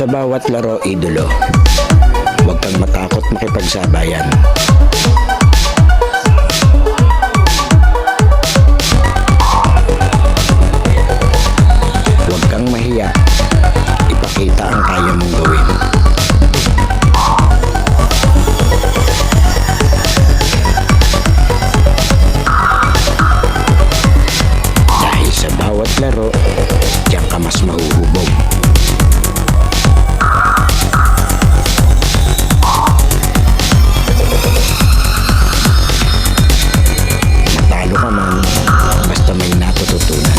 Sa bawat laro, idolo, huwag kang matakot makipagsabayan. Huwag kang mahiya, ipakita ang kaya mong gawin. Dahil sa bawat laro, diyan ka mas mahuhubog. Matalo ka man, basta may natututunan.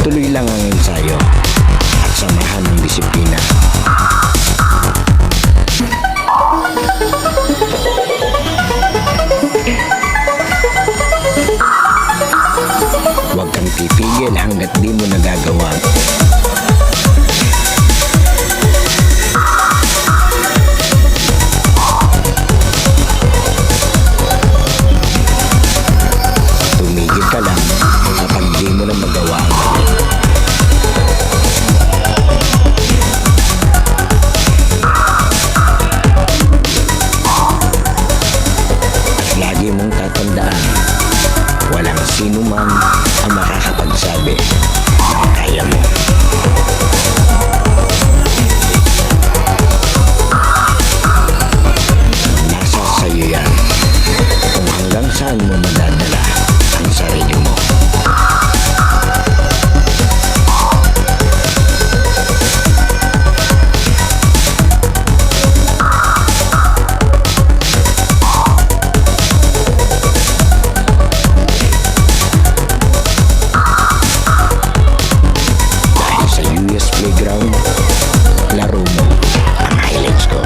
Tuloy lang ang ensayo at samahan ng disiplina. Huwag kang pipigil hanggat di mo nagagawa. Tumigil ka lang kapag di mo na magawa ang gawin. At lagi mong tatandaan, walang sino man ang makakapagsabi na kaya mo. Nasa sayo yan kung hanggang saan mo madadala ang sarili mo. Dahil sa US Playground, laro mo ang highlights ko.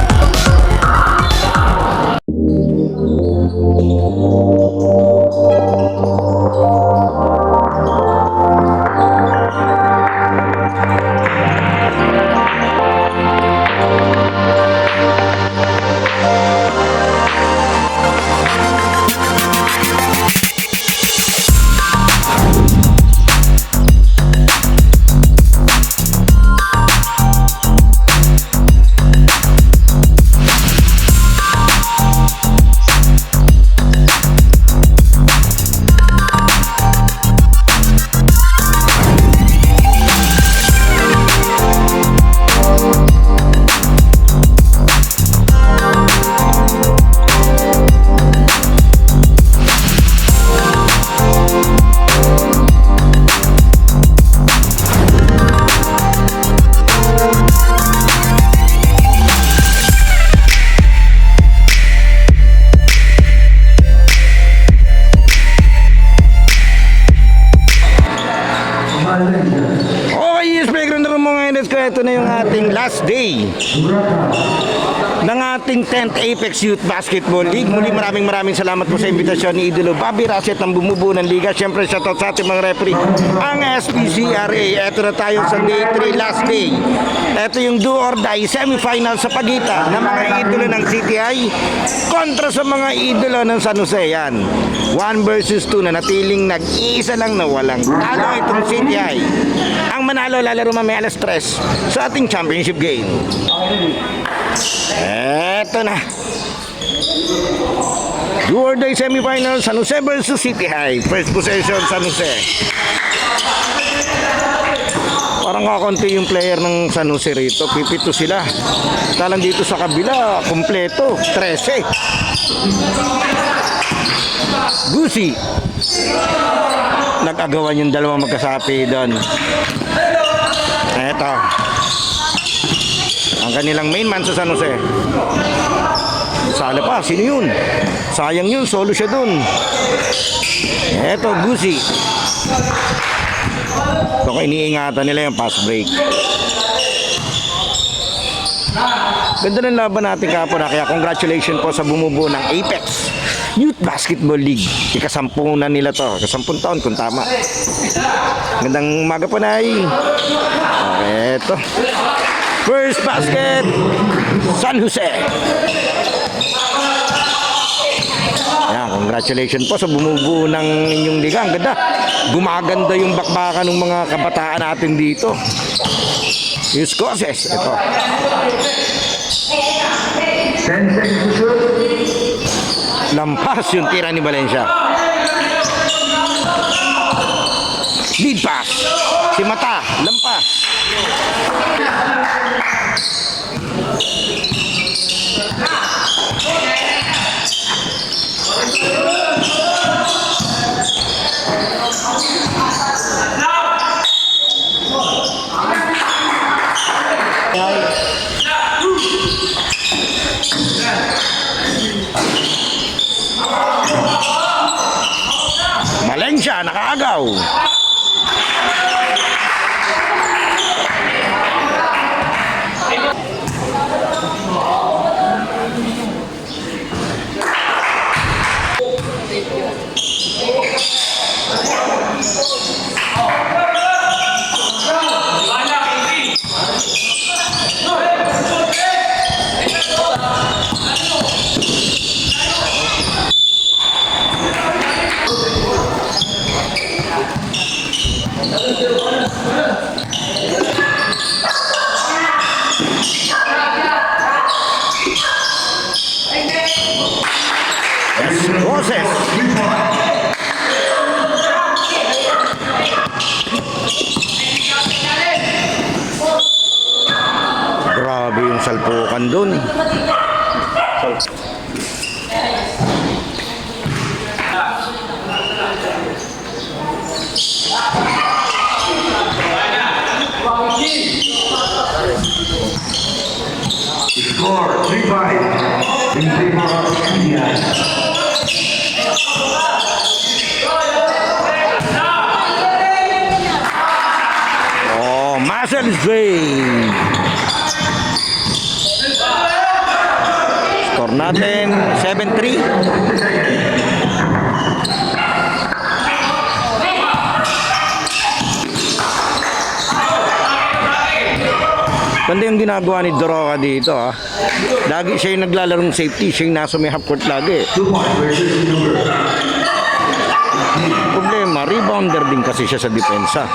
Okay, yes, playground na rin mga inis ko. Ito na yung ating last day ng ating 10th Apex Youth Basketball League. Muli maraming salamat po sa imbitasyon ni Idolo Bobby Raset ng bumubuo ng liga. Siyempre shoutout sa ating mga referee, ang SPCRA. Ito na tayo sa day 3, last day. Ito yung do or die semifinal sa pagitan ng mga idolo ng CTI kontra sa mga idolo ng San Jose. Yan, 1 versus 2 na natiling nag-iisa lang na walang talo itong CTI. Ang manalo lalaro mamaya alas 3 sa ating championship game. Eto na, do or die semifinal, San Jose versus City High. First possession, San Jose. Parang kakunti yung player ng San Jose rito. Pipito sila. Talang dito sa kabila, kompleto, 13. Gusi. Nag-agawan yung dalawang magkasapi doon. Eto, ang kanilang main man sa San Jose. Sala pa, sino yun? Sayang yun, solo siya dun. Eto, Gusi. Baka iniingatan nila yung pass break. Ganda ng laban natin kapon, kaya congratulations po sa bumubuo ng Apex Youth Basketball League. Ika-10 na nila to, ika-10 taon kung tama. Gandang umaga po, Nay. Eto, first basket, San Jose. Yan, congrats. Congratulations po sa bumubuo ng inyong liga. Ang ganda. Gumaganda yung bakbakan ng mga kabataan natin dito. Yung Scoses. Ito. 10 seconds to shoot. Lampas yung tira ni Valencia. Lead pass. Si Mata. Lampas. Valencia nakaagaw. Boses. Grabe yung salpukan doon. Score 3-5 in favor of India. Oh, Marcel Zay. Score natin 7-3. Ganda yung ginagawa ni Doroca dito ha. Lagi siya yung naglalarong safety, siya yung nasa may half court lagi. Problema, rebounder din kasi siya sa depensa.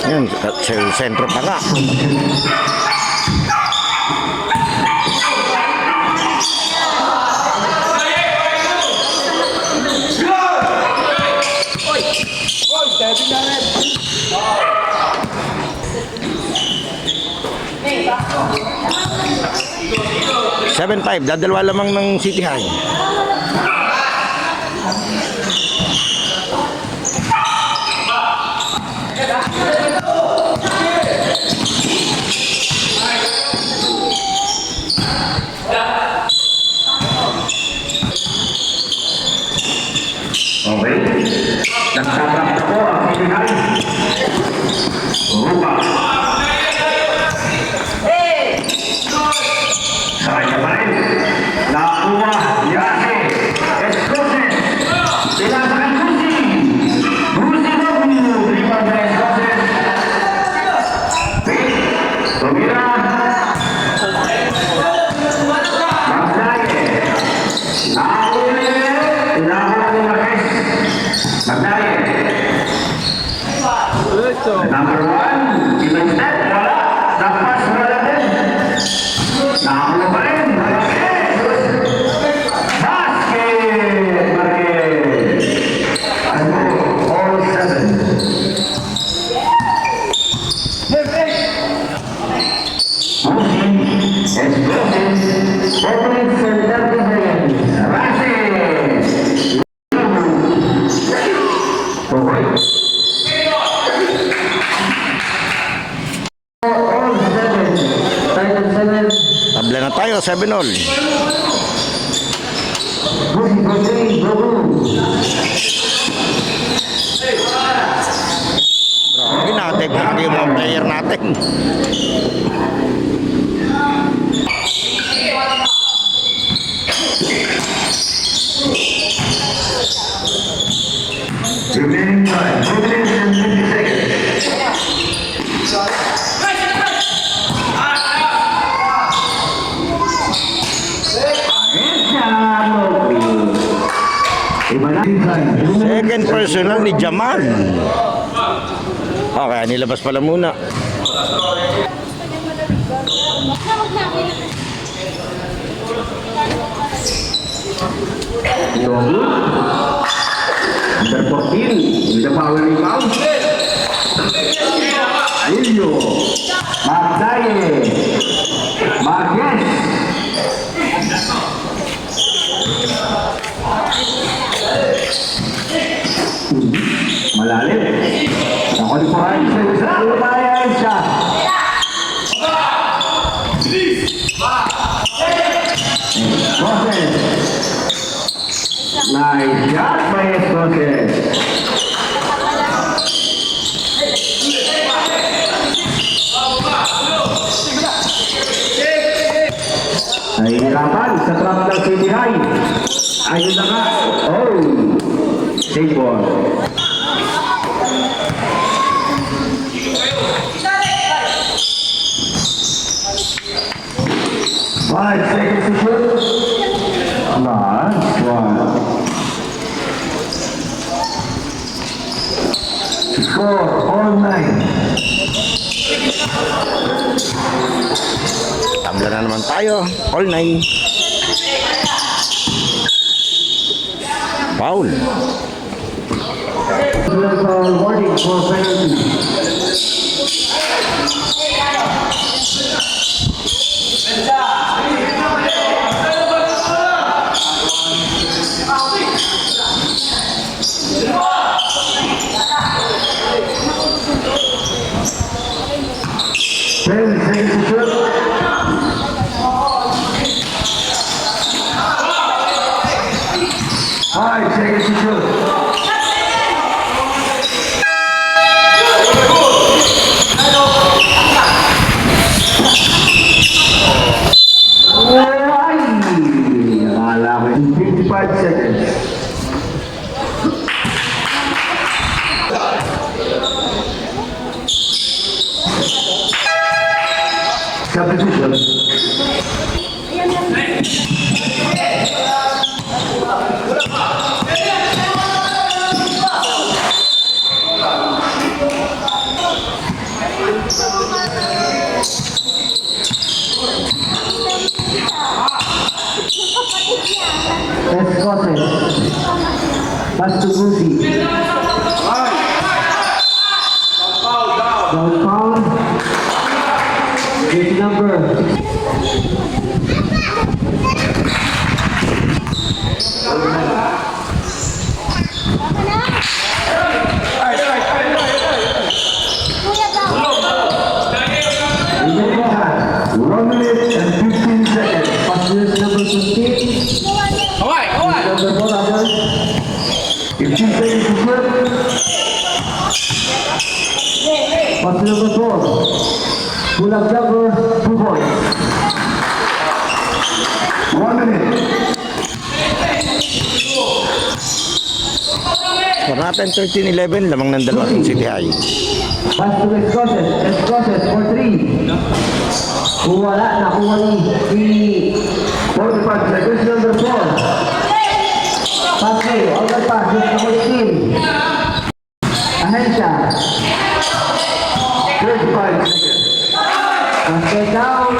Yan, sa sentro pa nga. Seven 5, dadalwa lamang ng City High. Okay. Nagtatrack na po ang City High. Rupa. Sabay ka pa rin. Nakuha. Yase. Escoces. Tinasakan Busi. Busi Mogu. Rebound by Escoces. Pick. Tumira. Magdaye. Nahuli. Tinahuli ni Marquez. Magdaye. Number 1. Imanstad. Wala. Napas wala din. Nahuli pa rin. Basket. Marquez. Ano? All 7. Escoces. Opening center defense. Rases. Okay. All 7. Title 7. Tabla na tayo, 7-all. Busi Busi Bogu. Grabe natin, grabe yung mga player natin. Remaining time. 2 minutes and 50 seconds. Escoces. Second personal ni Jamal. Okay, nilabas pala muna. Number 14, with the power rebound. Ayun. Magdaye. Marquez. Malalim. Nakontrahan sa isa. Lumayan siya. Escoces. Nice shot by Escoces. Nahihirapan sa trap ng City High. Ayun na nga. Oh! Save ball. Five seconds to shoot. Nice one. Score all night. Tabla na naman tayo. All 9. Foul. Warning for penalty. Ten seconds to shoot. Five seconds to shoot. Akala ko yung 55 seconds. Substitution. Escoces. Pass to Gusi. Down foul. Gate number. One minute and 15 seconds. Pass to number 15. Number 4 others. 15 seconds to shoot. Pass to number 4. Pull up jumper, 2 points. 1 minute. Score natin 13-11. Lamang ng dalawa ng City High. Pass to Escoces. Escoces for 3. Kung wala, nakuha ni 45 seconds, number 4. Pass play, all the pass, number 16. Ahensya. 35 seconds. Pass play down.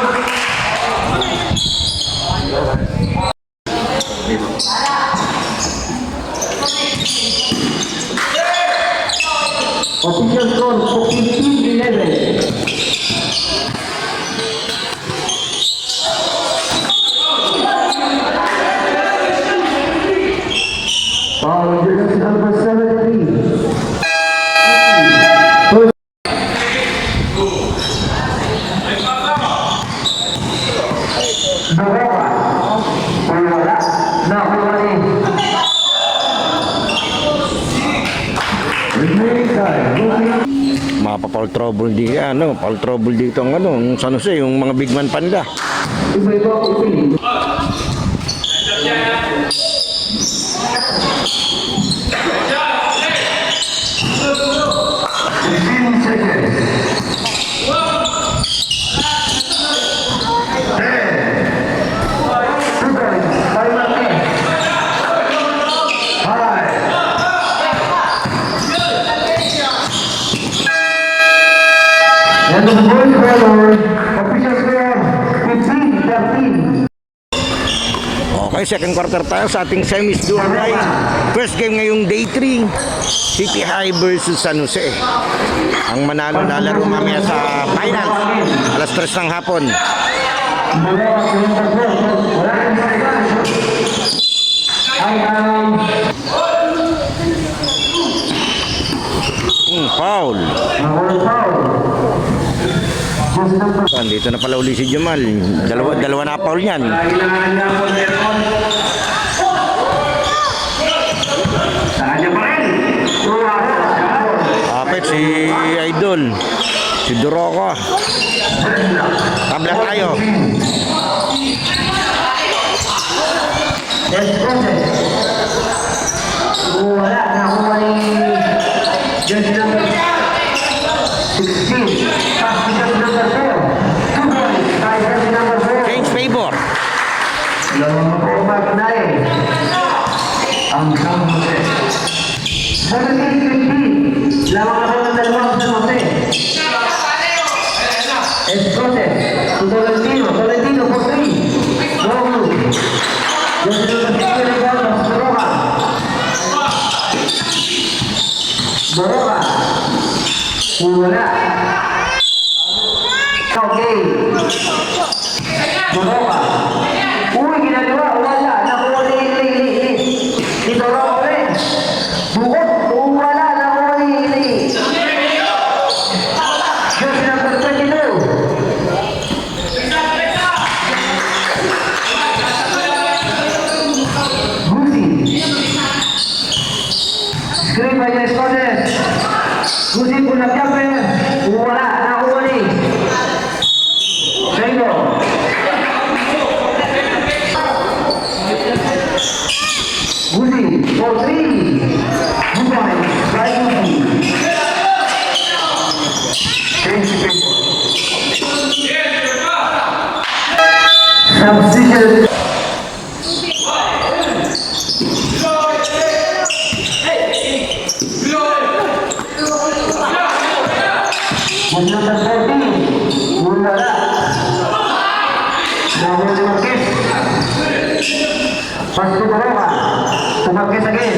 Official score 15-11. Foul jersey number 73. Mapa-foul trouble dito, foul trouble dito ang ang San Jose, yung mga big man panda. Iba-iba ang pili. Five. And the boys score, official score, 15-13. Okay, second quarter tayo sa ating semis do or die. First game ngayong day 3, City High versus San Jose. Ang manalo lalaro mamaya sa final, alas 3 ng hapon. Foul. Dito na pala uli si Jamal. Dalawa na foul niyan. Kapit si Idol. Si Duroco. Tabla tayo. Wala na ako ni jersey number 16. Pass to jersey number 4. 2 points by jersey number 4. Change favor. Lamang po mag-9. Ang San Jose. 17-15. Lamang ako ng dalawang San Jose. Escotes. To Tolentino. Tolentino for 3. Go. Jersey number 6. Boroka. Wala. Okay. Boroka. Uy, ginagawa. Wala. Nakuha ni Boroka rin. Bukod. Wala. Nakuha ni jersey number 22. Gusi. Screen by the Escotes. Gusi pun nak capai. Wala nakuha ni Sengo. Gusi for 3. Bukan. By Gusi. Change people. Substitution. Number 14, Wala. Nahuhuli ni Marquez. Pass to Boroka. To Marquez again.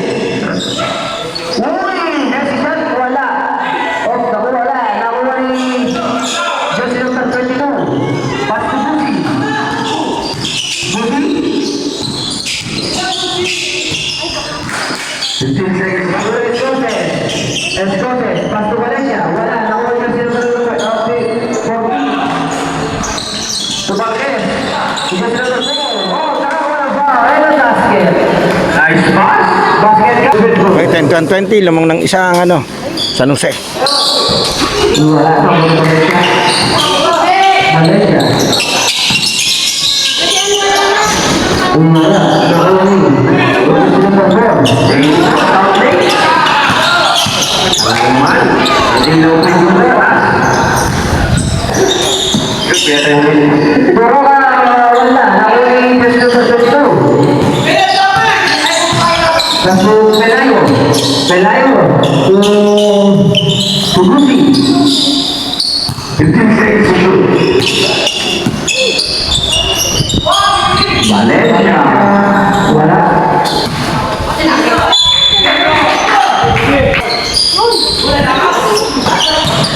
Uy! Next shot, wala. Off, naku wala. Nakuha ni jersey number 22. Pass to Busi. Busi. 15 seconds. Escotes. Pass to Valencia. Wala. Nakuha ni jersey number 14. To Marquez. Jersey number 4. Oh, nakakuha ng foul. Ayun ang basket. Nice pass. Basket ka. Okay, 10-20, lamang ng isang San Jose. Wala na ako ng Valencia. Wala. Nakuha ni jersey number 4. Hindi na ako yung Boroka, wala. Nakuha ni jersey number 22. Kaso Pelayo. To Gusi. 15 seconds to shoot. Valencia. Wala.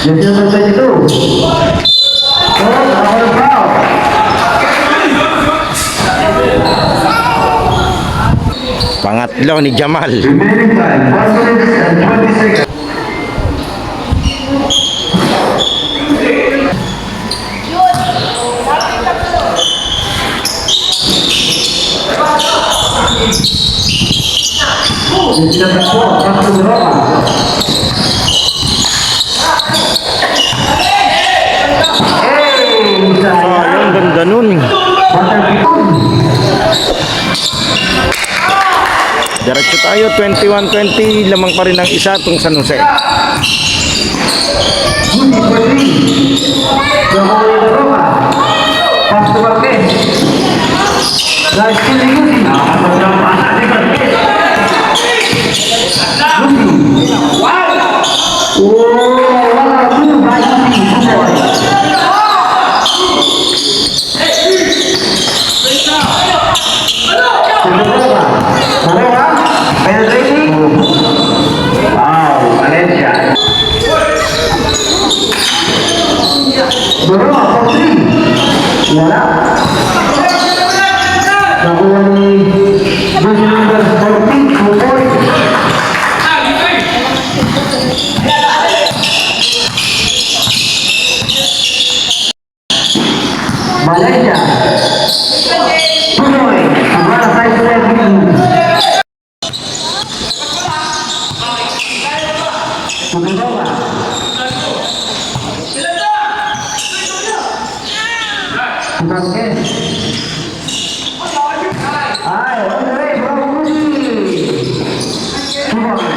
Jersey number 22. Oh, nakakuha ng foul. Pangatlo ni Jamal. Remaining time, 1 minute and 20 seconds. Jersey number 4, pass to Boroka. Hey, Sayang, ganda nun. Diretso tayo, 21-20, lamang pa rin ang isa itong San Jose. Gusi for 3. Nakuha ni Boroka. Pass to Marquez. Nice kill ni Gusi. Nakakasang pasa ni Marquez. Gusi. Wow! Oh, wala. Good by Gusi. 2 points. Dalawa. Penetrating. Wow, Valencia. Dalawa, for 3. Wala. Nakuha ni jersey number 14, 2 points. Valencia. Tuloy. Para sa Israel. Tuloy. Tuloy. Ay, oke, bravo Budi. Tuloy.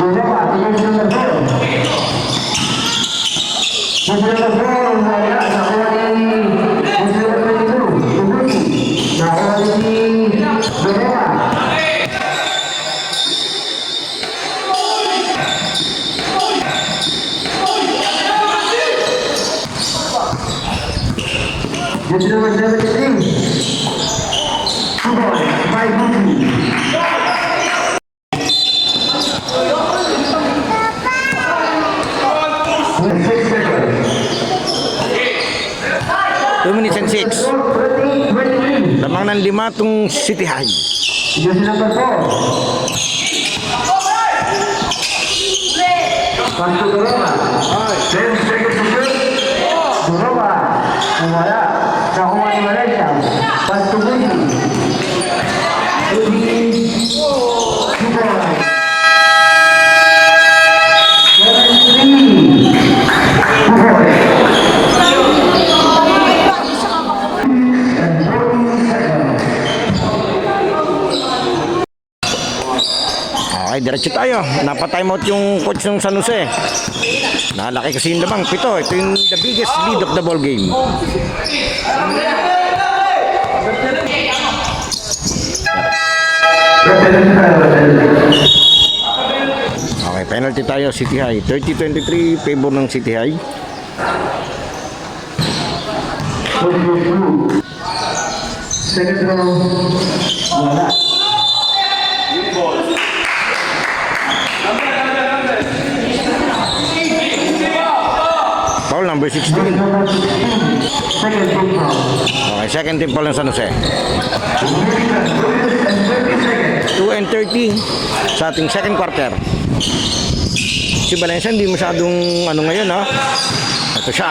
Dua, tiga nomor 4. Nomor 4, wala nakuha ni Muslim Penilu, Tubuti. Nakuha ni Dua. Jersey number 73. Tuboy, by Budi. Two minutes and 6. Lamang ng 5 tong City High. Jersey number 4. Pantu Doroba. 10 seconds to shoot. Doroba. Wala. Nakuha ni Valencia. Pantu Budi. Budi. Tuboy. 7-3. Tuboy. Okay, diretso tayo. Napa-time out yung coach ng San Jose. Nalaki kasi yung lamang 7. Ito yung the biggest lead of the ball game. Okay, penalty tayo City High. 30-23 favor ng City High. Second row. Wala. Foul number 16. Second team foul. Okay, second team foul ng San Jose. 2:30 sa ating second quarter. Si Valencia hindi masyadong ano ngayon, ha? Ito siya.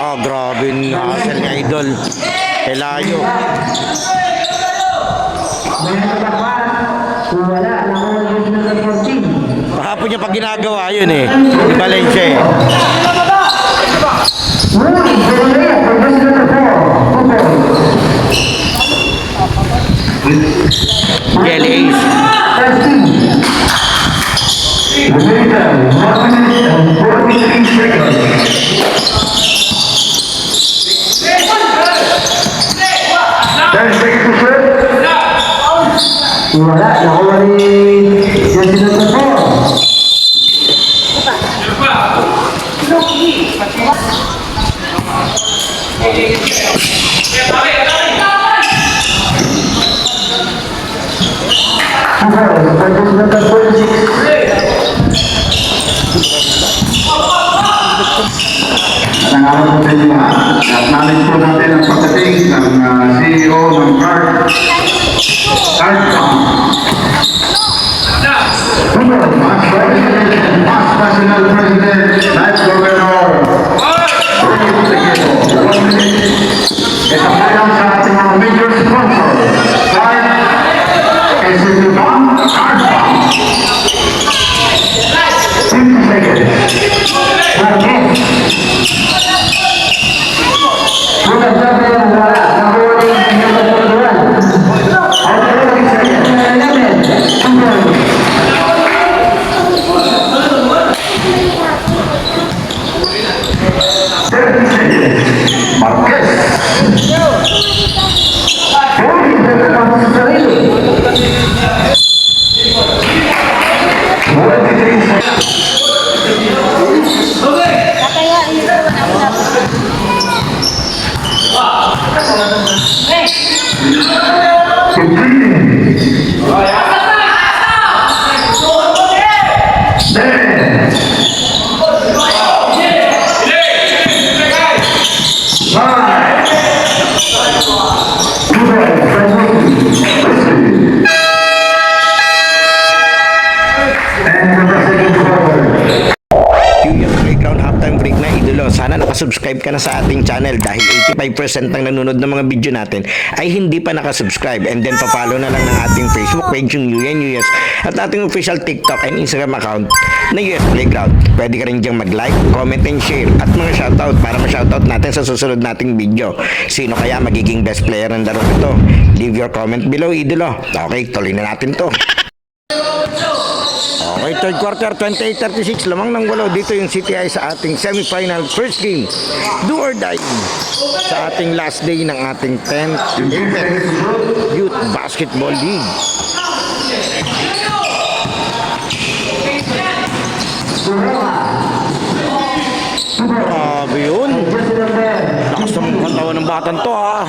Oh, grabe na hustle ni Idol. Elayo. Wala. Nakuha ni jersey number 14. Kahapon niya pag ginagawa yun eh. Si Valencia eh. Rui, Jeremia, for jersey number 4. Kelly Ace. First team. America, 1 minute and 43 seconds. Wala, nakuha ni jersey number 4. Number 46. Nangaral po sa inyo lahat. At namin po natin ang pagdating ng CEO ng Card Farm. Past President and Past National President, Life Governor. Sige po, 1 minute. Ito po lang sa ating mga major sponsor. Card, SCB Bank, Card Farm. 50 seconds. Marquez. Sudah sampai yang wala, nakuha ni number 41. Alternative second, 30 seconds. Marquez. magpasubscribe ka na sa ating channel dahil 85% ng nanonood ng mga video natin ay hindi pa nakasubscribe. And then papalo na lang ng ating Facebook page yung UNUS at ating official TikTok and Instagram account na US Playground. Pwede ka rin diyang mag-like, comment and share at mga shoutout para ma-shoutout natin sa susunod nating video. Sino kaya magiging best player ng laro ito? Leave your comment below, idolo. Okay, tuloy na natin to. Okay, third quarter, 28-36, lamang ng 8 dito yung CTI sa ating semifinal first game. Do or die sa ating last day ng ating 10th Apex Youth Basketball League. Grabe yun. Lakas ng katawan ng batang to ha.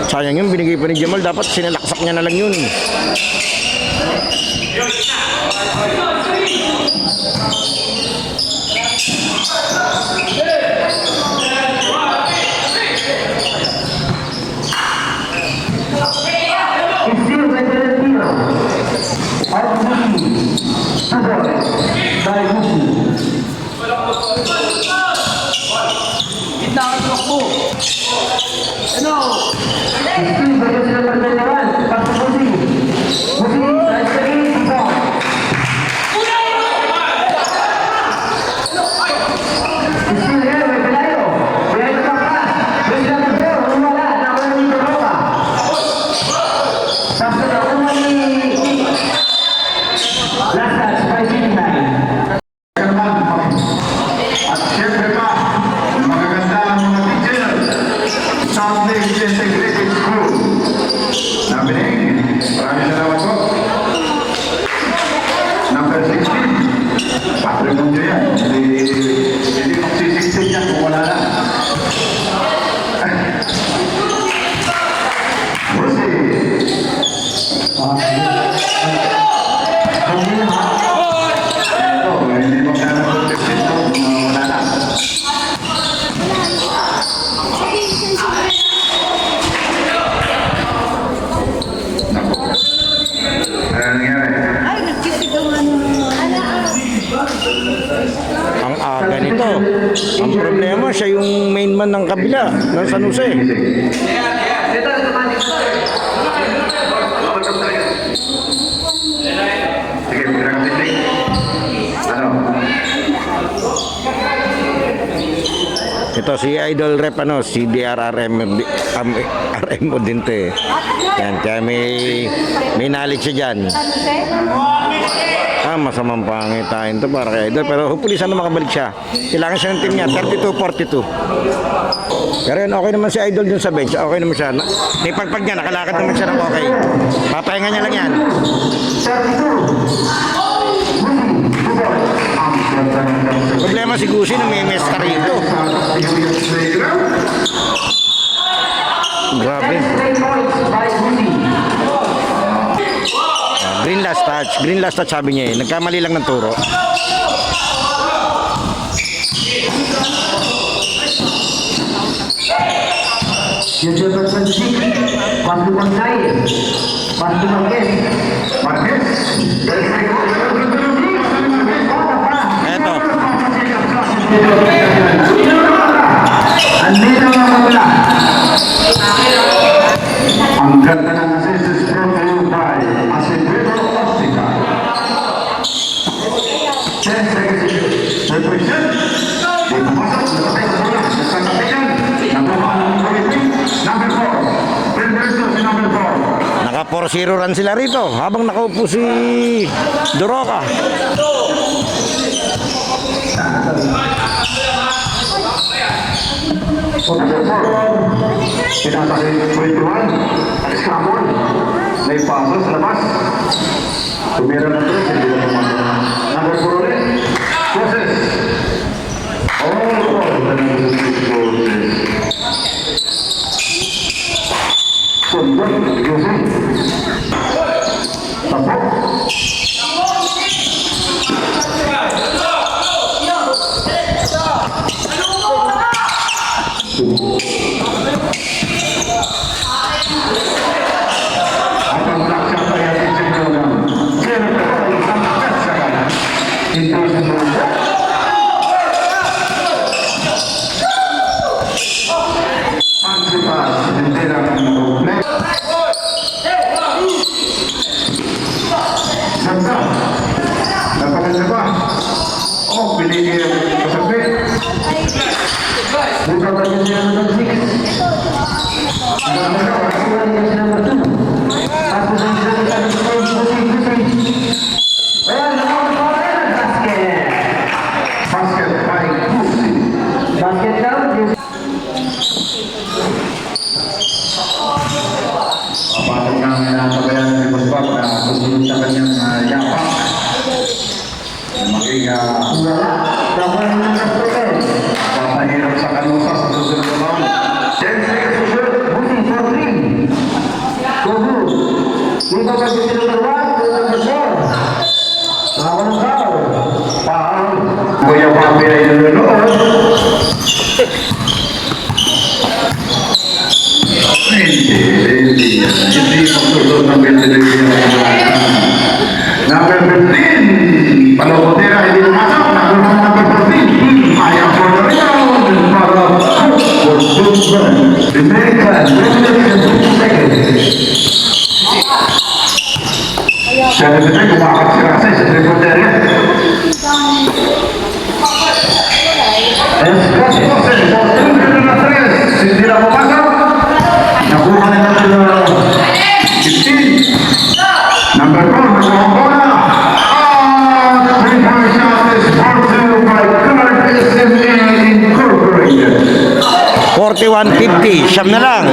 Sayang yun, binigay pa ni Jamal. Dapat sinalaksak niya na lang yun. At syempre pa, magaganda ang mga teachers. Southland Integrated School. Nabinig, maraming salamat po. Number 16. Patrimonya nyo yan. Hindi magsisisip yan kung wala na. Busi. Hindi mo kaya na-protect ito kung wala na. Ang aga nito. Ang problema, siya yung main man ng kabila, ng San Jose. Sige, pinakasitik. Ano? Ito si Idol Rep, si DRRM mo din to eh. Yan, kaya may knowledge siya dyan. Masamang pangitain to para kay Idol. Pero hopefully sana makabalik siya. Kailangan siya ng team niya, 32-42. Pero yun, okay naman si Idol dun sa bench. Okay naman siya. May pagpag niya, nakalakad naman siya ng okay. Papahinga niya lang yan. Problema si Gusi na may mesta rito. Grabe. Green last touch. Green last touch sabi niya eh. Nagkamali lang ng turo. Future person 6, Pasu Pangkay, Pasu Pangkay. Eto. Andito ang mga kabila. Ang ganda ng assist from you by Acevedo Ostica. 10 seconds. Represent. Di pumasok. Natapay sa bola. Nagkakapigan. Nakuha ng number 4. Penderso si number 4. Naka 4-0 run sila rito habang nakaupo si Doroka. Pinatay 21. Alis ka mo. May paso sa labas. Tumira na ito. Hindi na pumasok. Number 4 ulit. Process. Sundot. Yusin. Tapos. Antipas, bendera number 6. Ganda. Napakaganda ba? Oh, binigay ang kasabit. Buka bagi niya number 6. Nakuha niya si number 2. Tapos ang isa niya number 4. Ayan, basket. Basket by Gusi. Basket down. Papasok ng pagayan ni Bosbab na susunod sa kanyang yapak. Maging Wala. Nakuha niya number 7. papahirap sa kanusa sa susunod na round. Siyempre, susunod. Busi for 3. Kuhu. Buka bagi si number 1 to number 4. Nakuha ng foul. Foul. Kuya Bobby ay nanonood. Hindi magsusunod ng 20 Number 15, Palopotera, hindi lumasok. Number 14, ayaw po na rin para for Dusman. The American, 20 seconds. 73, kumakat si Rasay sa Tripotera. Escobar, hindi na pumasok. Nakuha nila sila 15. Number 4, nakuha ko na. Three-point shot is brought to you by Guard SMA Incorporated. 41-50, siyam na lang.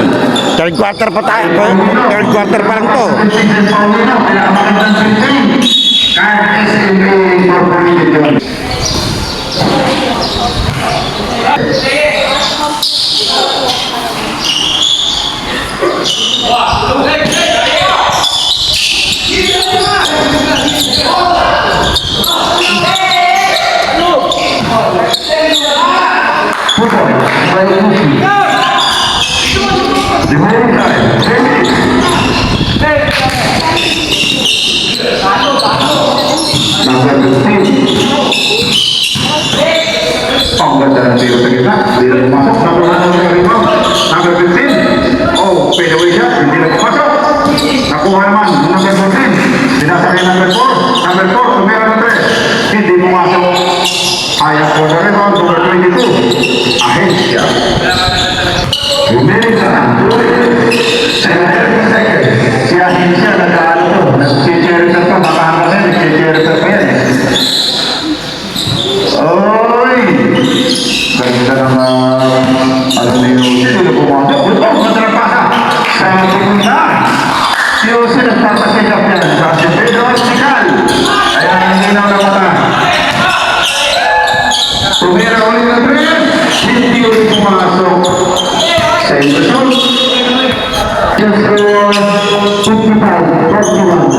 Third quarter pa tayo. Third quarter pa lang to. 15 Paulino, pinakamagandang 15. Guard SMA Incorporated. Pupoy, by Gusi. Remaining time, 10 minutes. Number 15. Ang ganda ng tiro sa gitna. Hindi na pumasok. Number 1 ang rebound. Number 15. Oh, fadeaway shot. Hindi na pumasok. Nakuha naman. Number 14. Sinasakay number 4. Number 4. Tumira na 3. Hindi pumasok. Ayaw po na rebound. Number 22. Ahensya. Remaining time. 30 seconds. Si Ahensya nag-ano to. Nag-cheer-cheer pa. Makakasin. Nag-cheer-cheer pa yan. Oy! Ganda naman. Ano na yung sino na pumasok? Ito, matrapasa. Sa pumunta. Si Jose nagpapasikap yan. Sa si Pedro Hospital. Ayan, hindi na mata. Tumira ulit na 3. Hindi ulit pumasok. Sa ito shoot. Just score 55, 41.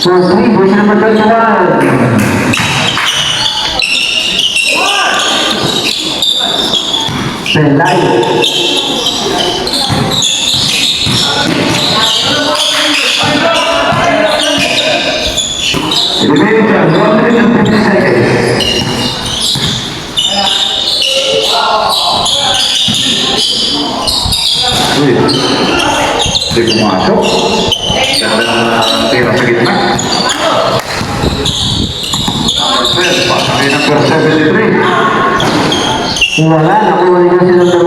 For 3, Busi number 21. Pelay. Remaining time, 1 minute and 50 seconds. Uy, hindi pumasok. Ganda ng tira sa gitna. Pasakay number 73. Wala, nakuha niya si number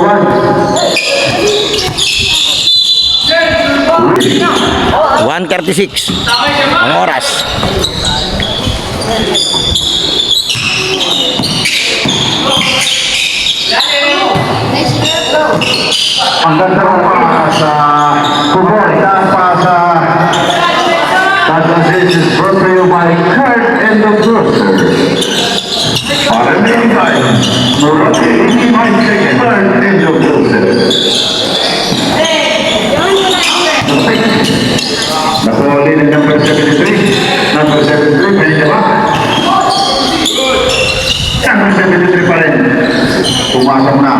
1:36 ang oras. Ang ganda ng pa sa Kuboy. Ang pa sa This is brought to you by Kurt and the Brewster. Para remaining time, Morocco 85 seconds. Kurt and the Brewster. Nakuha ulit ng number 73. Number 73, pwede ka ba? Number 73 pa rin. Pumasok na.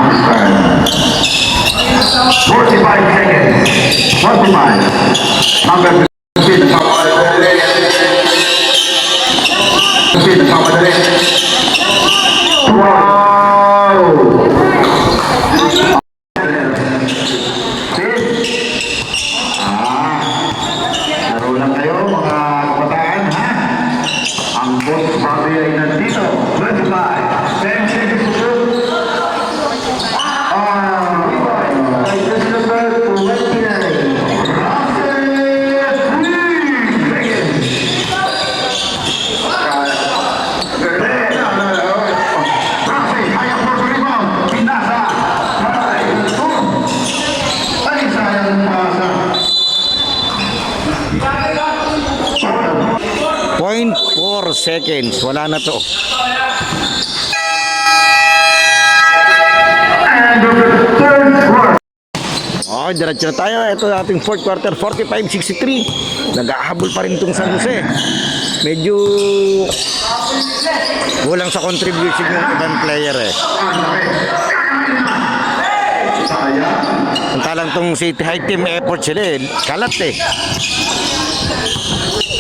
45 seconds. 45. Number 15, nagpapadali. 15, nagpapadali. Wow! Laro lang kayo mga kabataan, ha? Ang boss Bobby ay nandito. 25. 10 seconds to shoot. By just number 29. Point 4 seconds. Wala na to. Okay, diretso na tayo. Ito ating fourth quarter, 45-63. Nag-ahabol pa rin itong San Jose. Medyo kulang sa contribution ng ibang player eh. Samantalang itong City High Team effort sila eh. Kalat eh.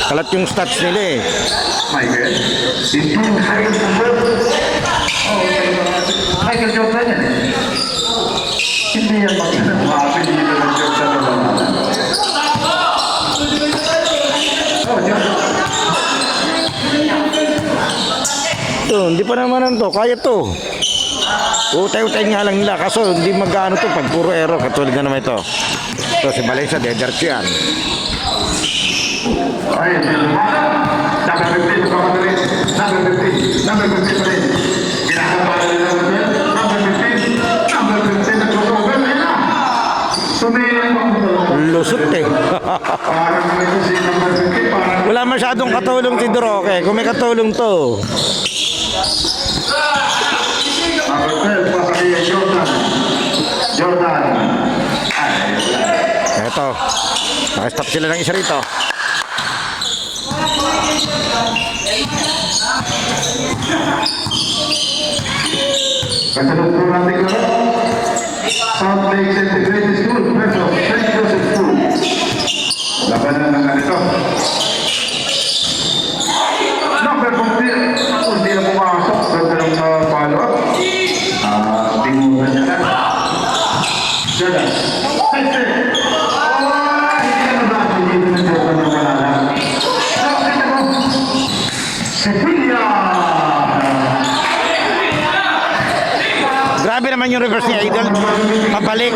Kalat yung stats nila eh. Michael Jordan yan eh. Hindi yan makapilihan ng Jordan na banana. Ito, hindi pa naman to. Kaya to. Utay-utay nga lang nila. Kaso hindi magkano to pag puro error. Katulad na naman ito. Ito si Valencia, deserts yan. Ay, number 15, nagpapadali. Number 15, number 15 pa rin. Kinakabahan nila number 15, number 15, nagtutugan. Ayun na! Sumilang ako. Lusot eh. Parang ito si number 15, parang... Wala masyadong katulong si Duroque. Kung may katulong to. Number 12, pasakaya Jordan. Jordan. Ay, Ito. Nakastop sila ng isa rito. kasunod po natin ko. South Lake Integrated School versus St. Joseph School. Labanan ng ganito. Number 14, hindi na pumasok. Ganda ng follow-up. Tingutan niya na. Jordan. Hindi na natin dito na Jordan ng banana. Nakakita mo. Cecilia! Grabe naman yung reverse ni Idol. Pabalik.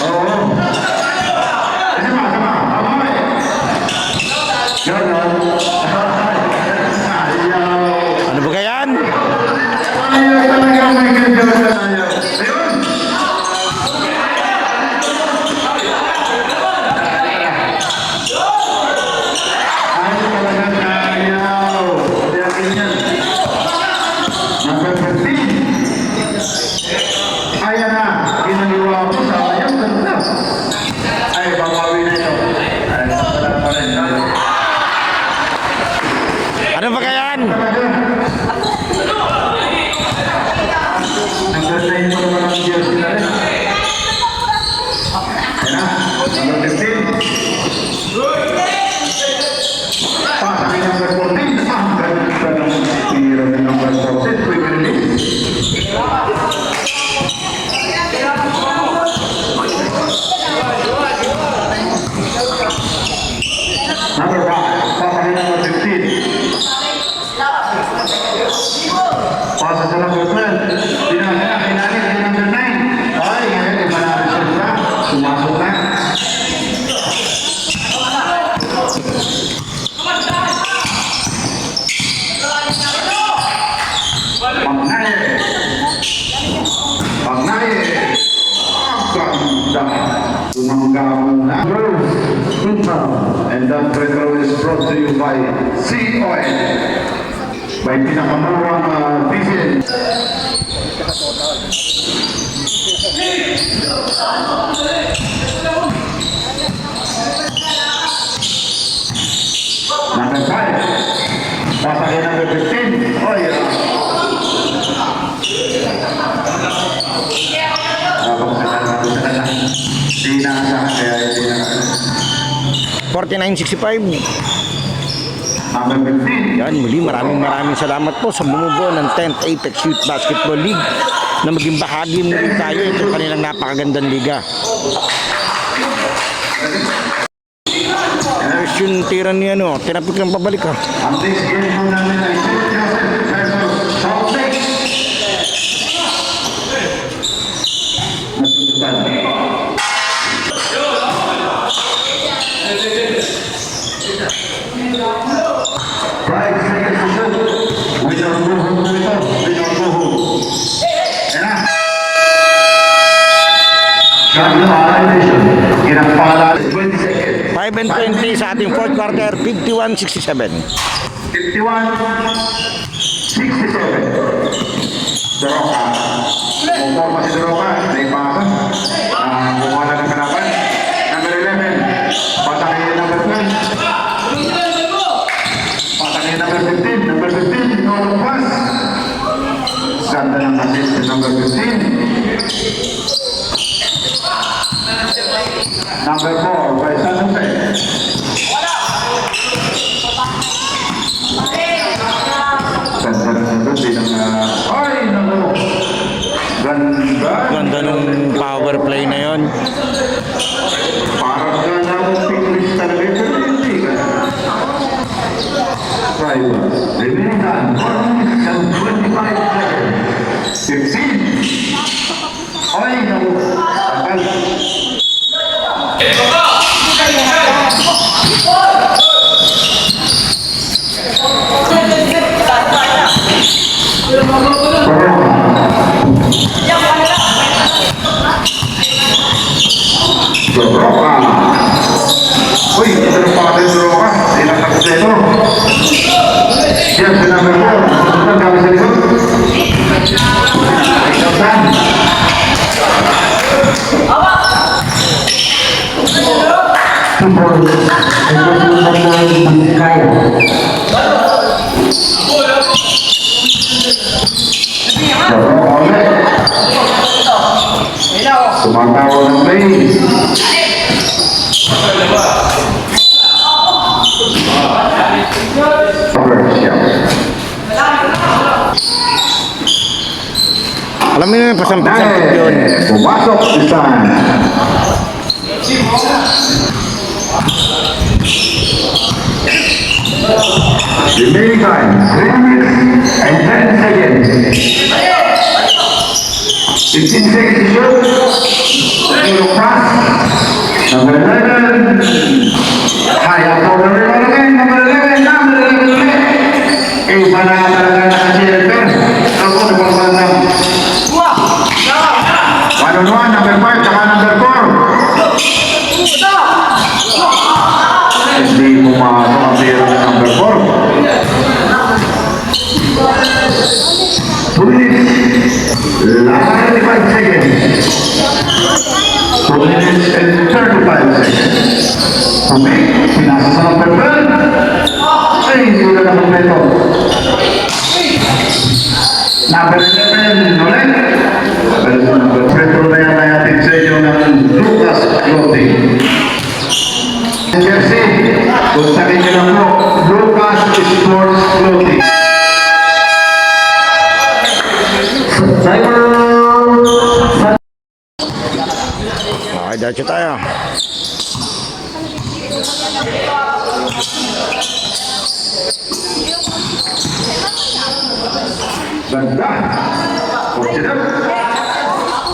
Oo. Sama. Jordan. Ayaw. Ano ba yan? Ayaw talaga Michael Jordan. Ayaw. Ayun. Ayaw talaga. Ayaw. Tiyakin yan. Number 15. Ayan na. Ginagawa ko sa ayaw. Ganda. Ay, babawi na ito. Ay, wala pa rin. Ano ba yan? Nag-design mo naman ang jersey na rin. Ayan na, number 15. Pasok yung number 14. Ang ganda ng tira ng number 14. Pwede release. Number 5. Pasok yung number 15. Pasa sa number 12. Pinasa na, kailangan yung number 9. Ay, ngayon, iba na rin siya. Sumasok na. Pagnaye. Ang ganda. Tumangga muna. And that retro is brought to you by Sea Oil. May pinakamurang diesel. Number 5. Pasakay number 15. Oh, yeah. Habang sa kanya. Di na 49-65. Number 15. Yan, muli maraming salamat po sa bumubuo ng 10th Apex Youth Basketball League na maging bahagi muli tayo ito kanilang napakagandang liga. Ayos yung tira niya, no? Tinapik lang pabalik, ha? Ang next game po namin ay St. Joseph versus South Lake. Nasundutan. 5 seconds to shoot. Without Buho po ito. Without Buho. Ayan na. Shot no violation. Ginagpala. 20 seconds. 5 and 20 sa ating fourth quarter, 51-67. 51-67. Doroka. Umporma si Doroka. Naipasa. Kumuha na ng kalaban. Number 11. Patakin number 12. Patakin number 15. Number 15. Nolong pass. Ganda ng assist ni number 15. Number 4. By San Jose. Ganda ng sabi ng ay, naku. Ganda. Ganda nung power play na yon. Parang ganda ng English talaga ito. Hindi ka. Right. Remaining time. 1 and 25 seconds. 15. Ay, naku. Tagal. Doroka. Uy, ito na pa rin Doroka. Ilang takot na ito. Yan, si number 4. Ang kami sa likod. Ikausan. Support. Ito ng Kaya. Doroka ulit. Tumatawa ng plays. Alam mo na, pasampit-sampit yun. Pumasok si Stan. Remaining time, 3 minutes and 10 seconds. 15 seconds to shoot. Zero pass. Number 11. High up over the rim again. Number 11. Number 11 ulit. Iba na talaga naka-silver. Ako, nagpapalam. 1-on-1, number 5, saka number 4. Hindi pumasok ang zero ng number 4. 2 minutes. Last 35 seconds. 2 minutes and 35 seconds. Okay, pinasa sa number 12. Ay, hindi na kompleto. Number 11, ulit. Number 12 na yan ay ating sa inyo ng Lucas Clothing. Jersey, kontakin nyo lang po, Lucas Sports Clothing. Okay, diretso tayo. Ganda. Consider.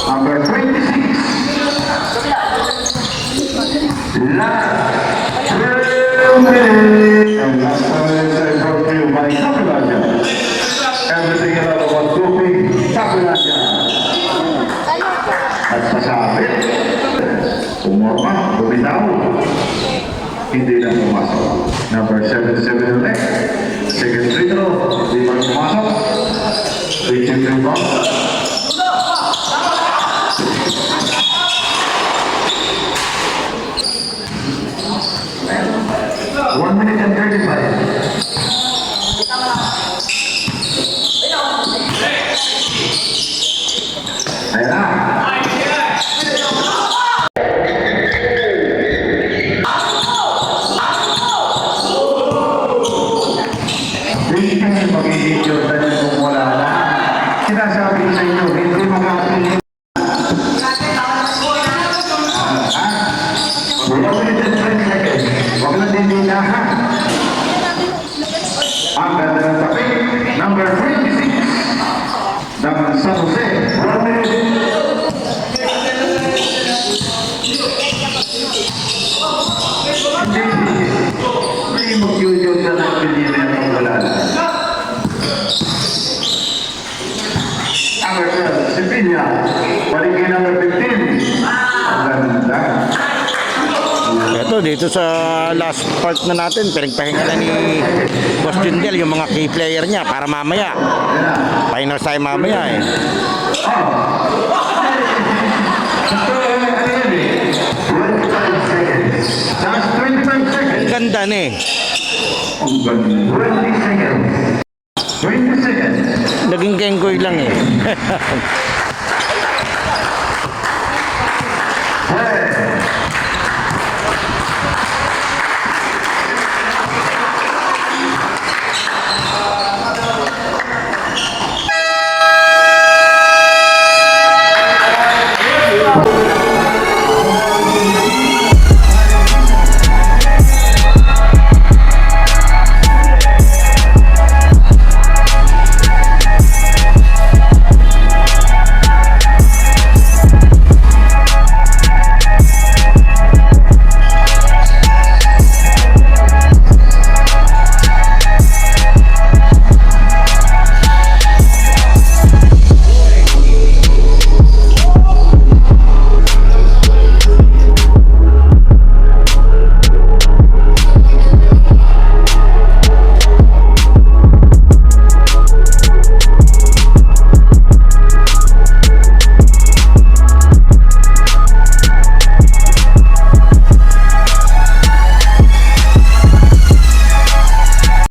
Number 26. Last 12 minutes. And last 12 minutes I brought to you by Tapulaja. Everything about one coping, Tapulaja. At masapit. Umorma, bumitaw. Hindi na pumasok. Number 77 ulit. Second free throw. Hindi pa pumasok. Reaching rebound. One minute and 35. Ayan na. minutes and 20 seconds. Huwag lang din dinahan. Ang ganda ng tapik, number 26. Ng San Jose. 1 minute. Hindi mag-yun na nagpilin ng wala. Number 12, Sevilla. Paligay number 15. Ang ganda. Ito, dito sa last part na natin, pinagpahinga na ni Boss Jundel yung mga key player niya para mamaya. Finals tayo mamaya eh. That's 25 seconds. Ang ganda na eh. Ang ganda. 20 seconds. 20 seconds. Naging kengkoy lang eh. 10,